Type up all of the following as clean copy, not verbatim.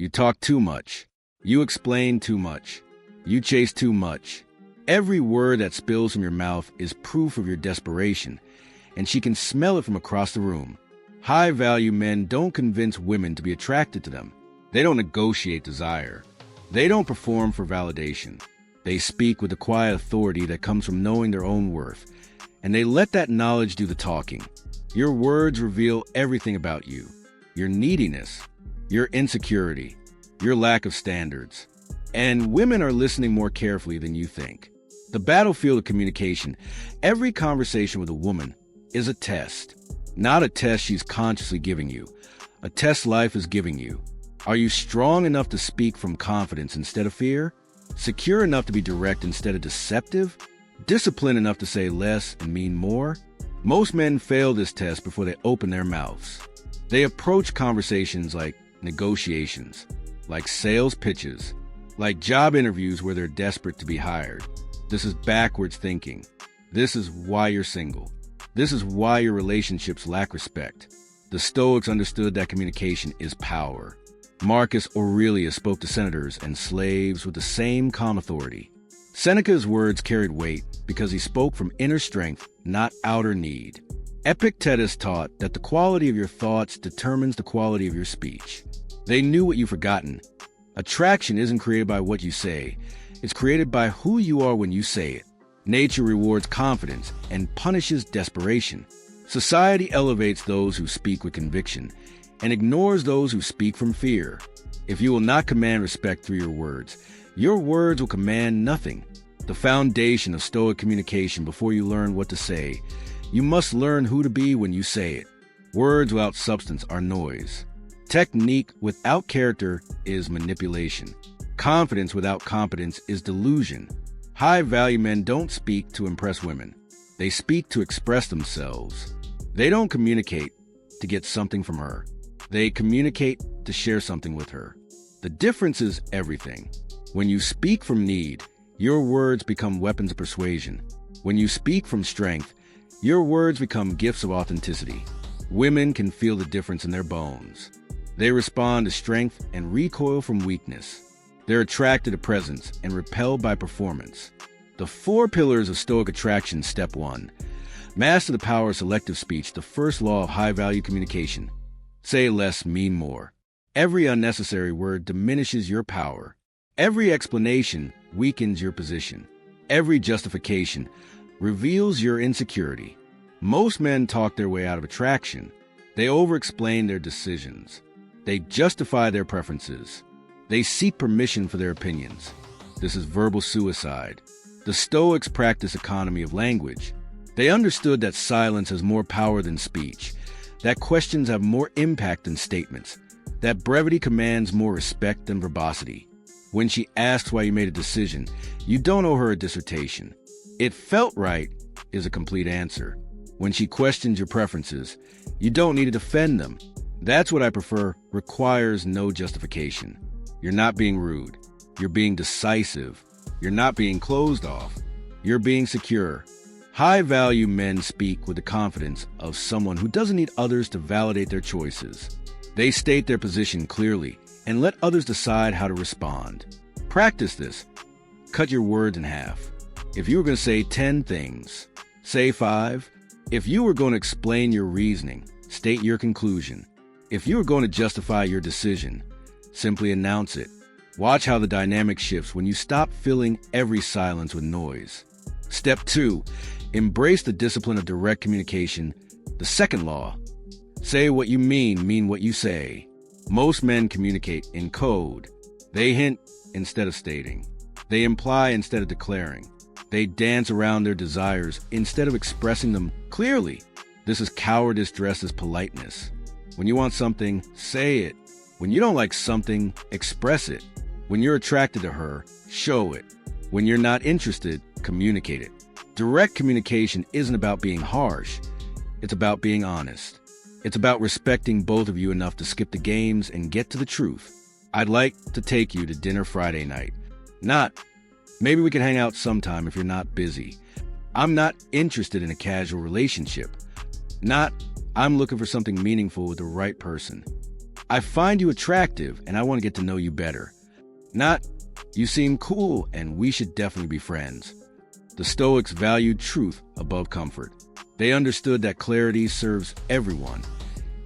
You talk too much. You explain too much. You chase too much. Every word that spills from your mouth is proof of your desperation, and she can smell it from across the room. High-value men don't convince women to be attracted to them. They don't negotiate desire. They don't perform for validation. They speak with the quiet authority that comes from knowing their own worth, and they let that knowledge do the talking. Your words reveal everything about you: your neediness, your insecurity, your lack of standards. And women are listening more carefully than you think. The battlefield of communication, every conversation with a woman is a test. Not a test she's consciously giving you. A test life is giving you. Are you strong enough to speak from confidence instead of fear? Secure enough to be direct instead of deceptive? Disciplined enough to say less and mean more? Most men fail this test before they open their mouths. They approach conversations like negotiations, like sales pitches, like job interviews where they're desperate to be hired. This is backwards thinking. This is why you're single. This is why your relationships lack respect. The Stoics understood that communication is power. Marcus Aurelius spoke to senators and slaves with the same calm authority. Seneca's words carried weight because he spoke from inner strength, not outer need. Epictetus taught that the quality of your thoughts determines the quality of your speech. They knew what you've forgotten. Attraction isn't created by what you say. It's created by who you are when you say it. Nature rewards confidence and punishes desperation. Society elevates those who speak with conviction and ignores those who speak from fear. If you will not command respect through your words will command nothing. The foundation of Stoic communication before you learn what to say, you must learn who to be when you say it. Words without substance are noise. Technique without character is manipulation. Confidence without competence is delusion. High-value men don't speak to impress women. They speak to express themselves. They don't communicate to get something from her. They communicate to share something with her. The difference is everything. When you speak from need, your words become weapons of persuasion. When you speak from strength, your words become gifts of authenticity. Women can feel the difference in their bones. They respond to strength and recoil from weakness. They're attracted to presence and repelled by performance. The 4 pillars of Stoic attraction. Step 1. Master the power of selective speech, the first law of high-value communication. Say less, mean more. Every unnecessary word diminishes your power. Every explanation weakens your position. Every justification reveals your insecurity. Most men talk their way out of attraction. They over-explain their decisions. They justify their preferences. They seek permission for their opinions. This is verbal suicide. The Stoics practice economy of language. They understood that silence has more power than speech, that questions have more impact than statements, that brevity commands more respect than verbosity. When she asks why you made a decision, you don't owe her a dissertation. It felt right is a complete answer. When she questions your preferences, you don't need to defend them. That's what I prefer requires no justification. You're not being rude. You're being decisive. You're not being closed off. You're being secure. High-value men speak with the confidence of someone who doesn't need others to validate their choices. They state their position clearly and let others decide how to respond. Practice this. Cut your words in half. If you were going to say 10 things, say 5. If you were going to explain your reasoning, state your conclusion. If you were going to justify your decision, simply announce it. Watch how the dynamic shifts when you stop filling every silence with noise. Step 2. Embrace the discipline of direct communication. The second law. Say what you mean what you say. Most men communicate in code. They hint instead of stating. They imply instead of declaring. They dance around their desires instead of expressing them clearly. This is cowardice dressed as politeness. When you want something, say it. When you don't like something, express it. When you're attracted to her, show it. When you're not interested, communicate it. Direct communication isn't about being harsh. It's about being honest. It's about respecting both of you enough to skip the games and get to the truth. I'd like to take you to dinner Friday night. Not, maybe we can hang out sometime if you're not busy. I'm not interested in a casual relationship. Not, I'm looking for something meaningful with the right person. I find you attractive and I want to get to know you better. Not, you seem cool and we should definitely be friends. The Stoics valued truth above comfort. They understood that clarity serves everyone,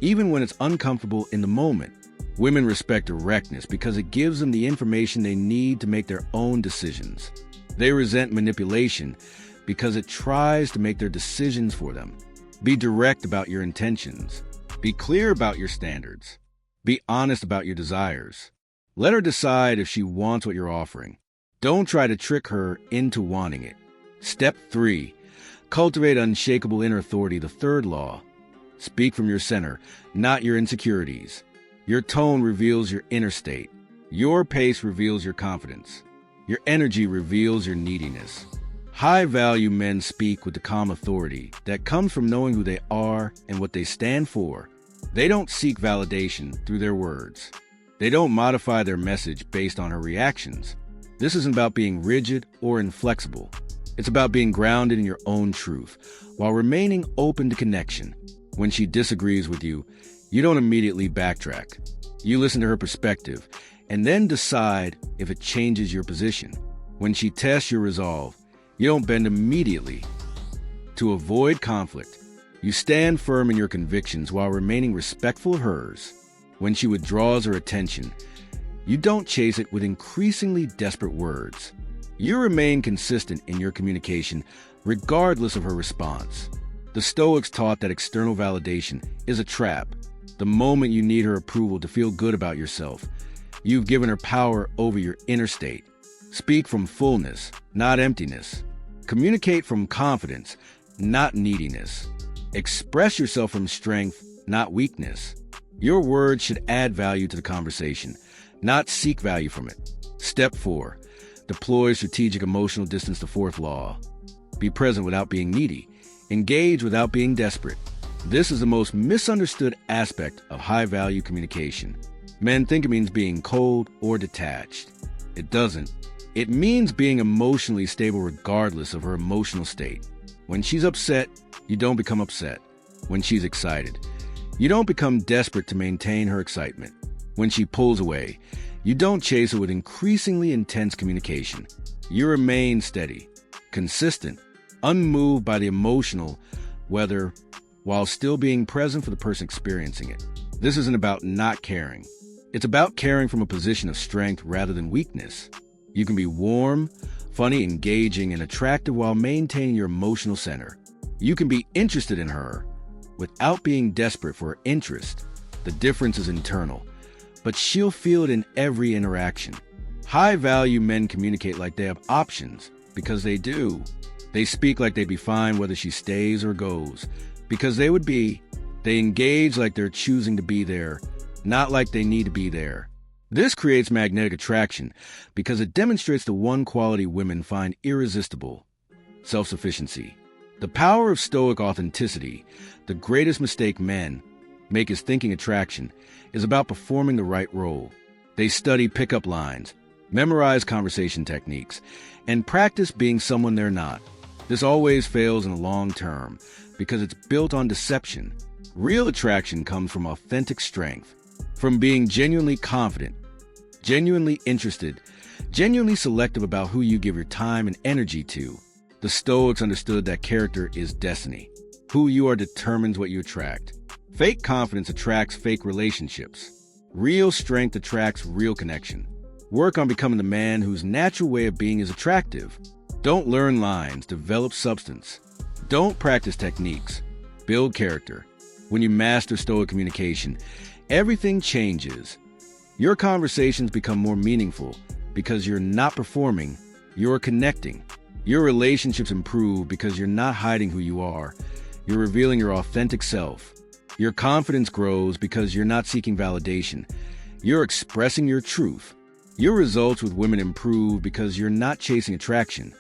even when it's uncomfortable in the moment. Women respect directness because it gives them the information they need to make their own decisions. They resent manipulation because it tries to make their decisions for them. Be direct about your intentions. Be clear about your standards. Be honest about your desires. Let her decide if she wants what you're offering. Don't try to trick her into wanting it. Step 3. Cultivate unshakable inner authority, the third law. Speak from your center, not your insecurities. Your tone reveals your inner state. Your pace reveals your confidence. Your energy reveals your neediness. High-value men speak with the calm authority that comes from knowing who they are and what they stand for. They don't seek validation through their words. They don't modify their message based on her reactions. This isn't about being rigid or inflexible. It's about being grounded in your own truth while remaining open to connection. When she disagrees with you, you don't immediately backtrack. You listen to her perspective and then decide if it changes your position. When she tests your resolve, you don't bend immediately. To avoid conflict, you stand firm in your convictions while remaining respectful of hers. When she withdraws her attention, you don't chase it with increasingly desperate words. You remain consistent in your communication regardless of her response. The Stoics taught that external validation is a trap. The moment you need her approval to feel good about yourself, you've given her power over your inner state. Speak from fullness, not emptiness. Communicate from confidence, not neediness. Express yourself from strength, not weakness. Your words should add value to the conversation, not seek value from it. Step 4. Deploy strategic emotional distance, the fourth law. Be present without being needy. Engage without being desperate. This is the most misunderstood aspect of high-value communication. Men think it means being cold or detached. It doesn't. It means being emotionally stable regardless of her emotional state. When she's upset, you don't become upset. When she's excited, you don't become desperate to maintain her excitement. When she pulls away, you don't chase her with increasingly intense communication. You remain steady, consistent, unmoved by the emotional weather, while still being present for the person experiencing it. This isn't about not caring. It's about caring from a position of strength rather than weakness. You can be warm, funny, engaging, and attractive while maintaining your emotional center. You can be interested in her without being desperate for her interest. The difference is internal, but she'll feel it in every interaction. High-value men communicate like they have options, because they do. They speak like they'd be fine whether she stays or goes, because they would be. They engage like they're choosing to be there, not like they need to be there. This creates magnetic attraction because it demonstrates the one quality women find irresistible: self-sufficiency. The power of Stoic authenticity, the greatest mistake men make is thinking attraction is about performing the right role. They study pickup lines, memorize conversation techniques, and practice being someone they're not. This always fails in the long term because it's built on deception. Real attraction comes from authentic strength, from being genuinely confident, genuinely interested, genuinely selective about who you give your time and energy to. The Stoics understood that character is destiny. Who you are determines what you attract. Fake confidence attracts fake relationships. Real strength attracts real connection. Work on becoming the man whose natural way of being is attractive. Don't learn lines, develop substance. Don't practice techniques, build character. When you master Stoic communication, everything changes. Your conversations become more meaningful because you're not performing, you're connecting. Your relationships improve because you're not hiding who you are. You're revealing your authentic self. Your confidence grows because you're not seeking validation. You're expressing your truth. Your results with women improve because you're not chasing attraction.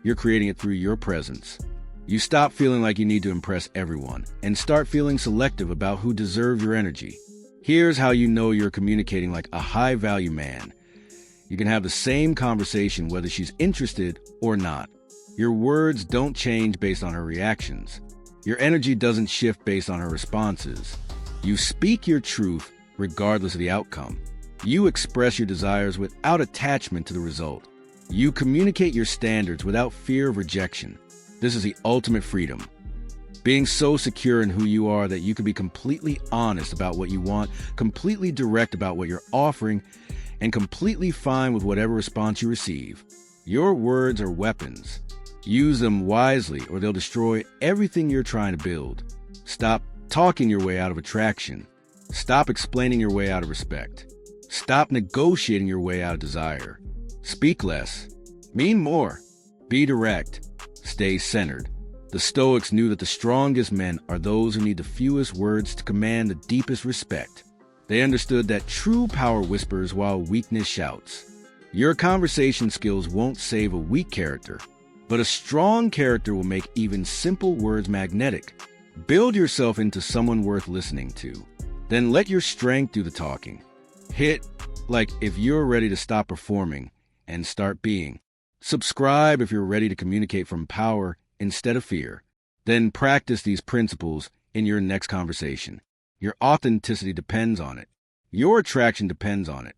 You're creating it through your presence. You stop feeling like you need to impress everyone and start feeling selective about who deserves your energy. Here's how you know you're communicating like a high-value man. You can have the same conversation whether she's interested or not. Your words don't change based on her reactions. Your energy doesn't shift based on her responses. You speak your truth, regardless of the outcome. You express your desires without attachment to the result. You communicate your standards without fear of rejection. This is the ultimate freedom. Being so secure in who you are that you can be completely honest about what you want, completely direct about what you're offering, and completely fine with whatever response you receive. Your words are weapons. Use them wisely or they'll destroy everything you're trying to build. Stop talking your way out of attraction. Stop explaining your way out of respect. Stop negotiating your way out of desire. Speak less. Mean more. Be direct. Stay centered. The Stoics knew that the strongest men are those who need the fewest words to command the deepest respect. They understood that true power whispers while weakness shouts. Your conversation skills won't save a weak character, but a strong character will make even simple words magnetic. Build yourself into someone worth listening to. Then let your strength do the talking. Hit like if you're ready to stop performing and start being. Subscribe if you're ready to communicate from power instead of fear. Then practice these principles in your next conversation. Your authenticity depends on it. Your attraction depends on it.